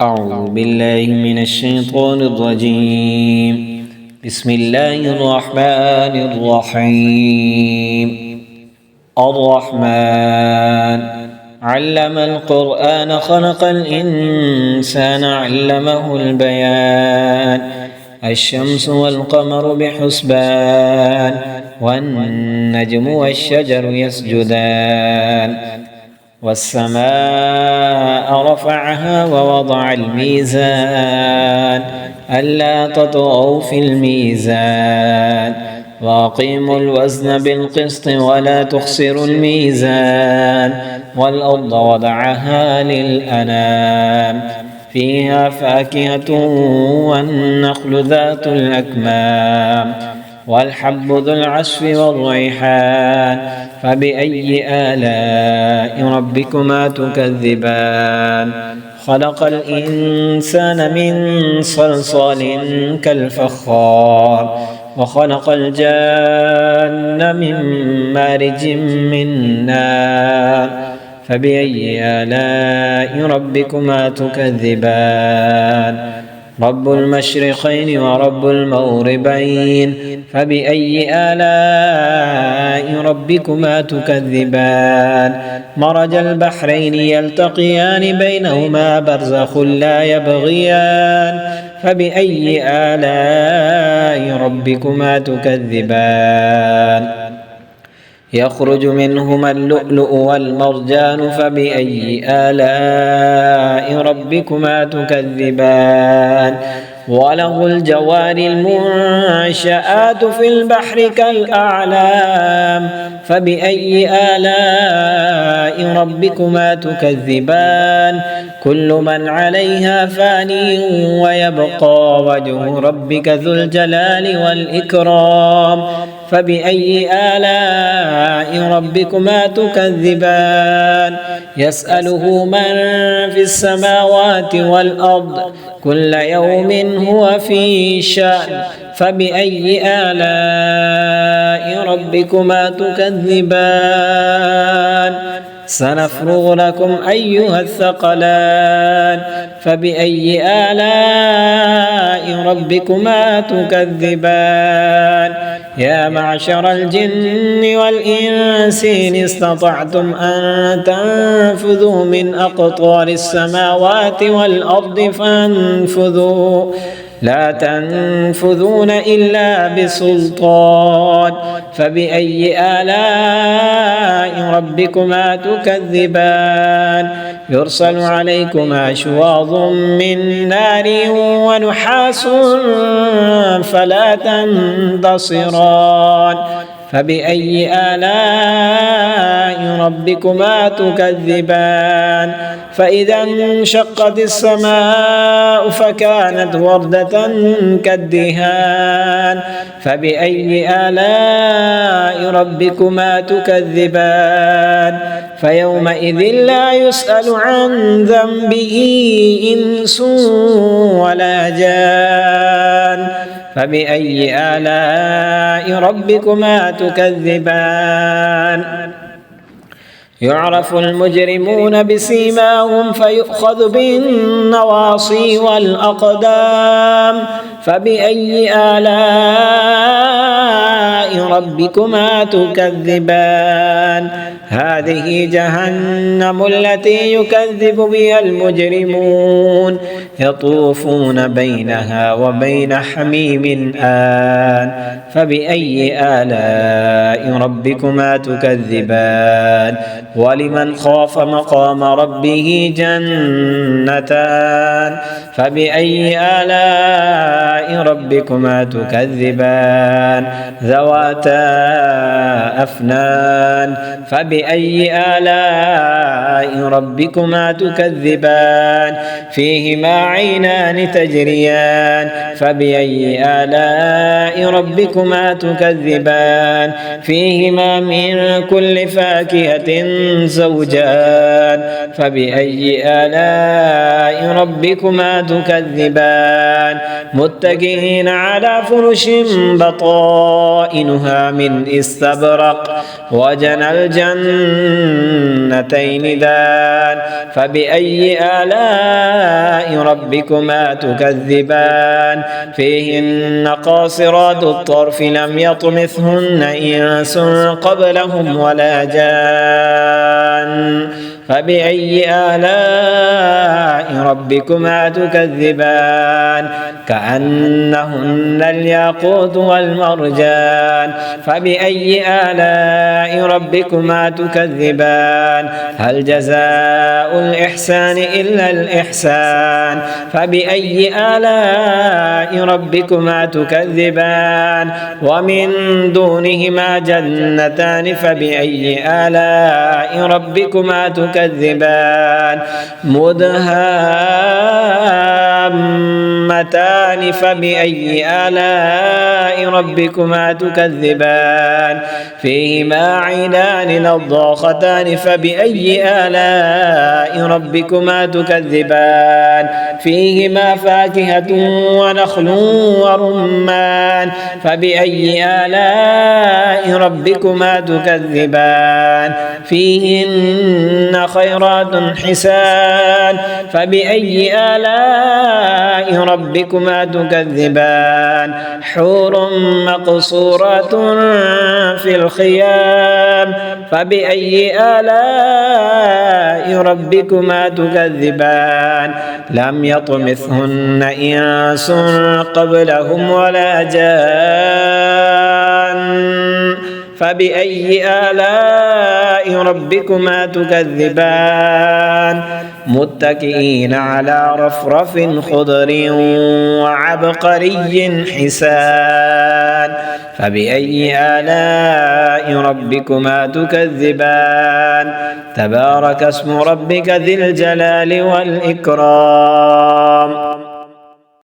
أعوذ بالله من الشيطان الرجيم. بسم الله الرحمن الرحيم. الرحمن علم القرآن خلق الإنسان علمه البيان. الشمس والقمر بحسبان والنجم والشجر يسجدان والسماء رفعها ووضع الميزان ألا تطغوا في الميزان وأقيموا الوزن بالقسط ولا تخسروا الميزان والأرض وضعها للأنام فيها فاكهة والنخل ذات الأكمام والحب ذو العصف والريحان فبأي آلاء ربكما تكذبان. خلق الإنسان من صلصال كالفخار وخلق الجان من مارج من نار فبأي آلاء ربكما تكذبان. رب المشرقين ورب المغربين فبأي آلاء ربكما تكذبان. مرج البحرين يلتقيان بينهما برزخ لا يبغيان فبأي آلاء ربكما تكذبان. يخرج منهما اللؤلؤ والمرجان فبأي آلاء ربكما تكذبان. وله الجوار المنشآت في البحر كالأعلام فبأي آلاء ربكما تكذبان. كل من عليها فاني ويبقى وجه ربك ذو الجلال والإكرام فبأي آلاء ربكما تكذبان. يسأله من في السماوات والأرض كل يوم هو في شأن فبأي آلاء ربكما تكذبان. سنفرغ لكم أيها الثقلان فبأي آلاء ربكما تكذبان. يا معشر الجن والإنس إن استطعتم أن تنفذوا من أقطار السماوات والأرض فانفذوا لا تنفذون إلا بسلطان فبأي آلاء ربكما تكذبان. يرسل عليكما شواظ من نار ونحاس فلا تنتصران فبأي آلاء ربكما تكذبان. فإذا انشقت السماء فكانت وردة كالدهان فبأي آلاء ربكما تكذبان. فيومئذ لا يسأل عن ذنبه إنس ولا جان فبأي آلاء ربكما تكذبان. يعرف المجرمون بسيماهم فيؤخذ بالنواصي والأقدام فبأي آلاء ربكما تكذبان. هذه جهنم التي يكذب بها المجرمون يطوفون بينها وبين حميم آن فبأي آلاء ربكما تكذبان. ولمن خاف مقام ربه جنتان فبأي آلاء ربكما تكذبان. ذواتا أفنان فبأي آلاء ربكما تكذبان. فيهما عينان تجريان فبأي آلاء ربكما تكذبان. فيهما من كل فاكهة زوجان فبأي آلاء ربكما تكذبان. متكئين على فرش بطائنها من استبرق وجنى الجنتين دان فبأي آلاء ربكما تكذبان فيهن قاصرات الطرف لم يطمثهن إنس قبلهم ولا جان فبأي آلاء ربكما تكذبان كأنهن الياقوت والمرجان فبأي آلاء ربكما تكذبان هل جزاء الإحسان إلا الإحسان فبأي آلاء ربكما تكذبان ومن دونهما جنتان فبأي آلاء ربكما تكذبان مدهامتان فبأي آلاء ربكما تكذبان فيهما عينان نضاختان فبأي آلاء ربكما تكذبان فيهما فاكهة ونخل ورمان فبأي آلاء ربكما تكذبان فيهن خيرات حسان فبأي آلاء ربكما تكذبان حور مقصورات في الخيام فبأي آلاء ربكما تكذبان لم يطمثهن إنس قبلهم ولا جان فبأي آلاء ربكما تكذبان متكئين على رفرف خضر وعبقري حسان فبأي آلاء ربكما تكذبان تبارك اسم ربك ذي الجلال والإكرام